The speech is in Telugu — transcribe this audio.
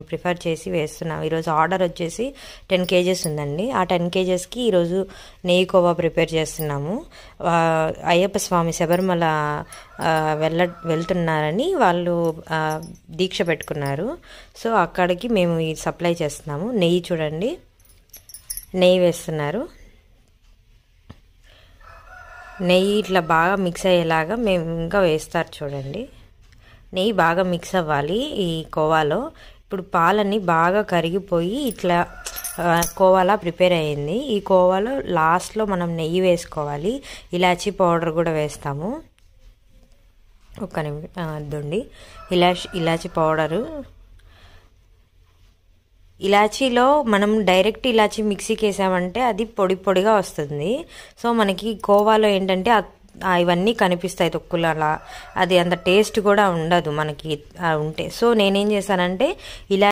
ప్రిఫర్ చేసి వేస్తున్నాం. ఈరోజు ఆర్డర్ వచ్చేసి 10 kgs ఉందండి. ఆ 10 kgsకి ఈరోజు నెయ్యి కోవా ప్రిపేర్ చేస్తున్నాము. అయ్యప్ప స్వామి శబరిమల వెళ్తున్నారని వాళ్ళు దీక్ష పెట్టుకున్నారు. సో అక్కడికి మేము ఈ సప్లై చేస్తున్నాము. నెయ్యి చూడండి, నెయ్యి వేస్తున్నారు. నెయ్యి ఇట్లా బాగా మిక్స్ అయ్యేలాగా మేము ఇంకా వేస్తారు చూడండి. నెయ్యి బాగా మిక్స్ అవ్వాలి ఈ కోవాలో. ఇప్పుడు పాలన్నీ బాగా కరిగిపోయి ఇట్లా కోవాలా ప్రిపేర్ అయ్యింది. ఈ కోవాలో లాస్ట్లో మనం నెయ్యి వేసుకోవాలి. ఇలాచీ పౌడర్ కూడా వేస్తాము. ఒక్క నిమిషం అద్దండి. ఇలాచీ పౌడరు, ఇలాచీలో మనం డైరెక్ట్ ఇలాచీ మిక్సీకి వేసామంటే అది పొడి పొడిగా వస్తుంది. సో మనకి కోవాలో ఏంటంటే ఇవన్నీ కనిపిస్తాయి తొక్కులు, అలా అది అంత టేస్ట్ కూడా ఉండదు మనకి ఉంటే. సో నేనేం చేశానంటే ఇలా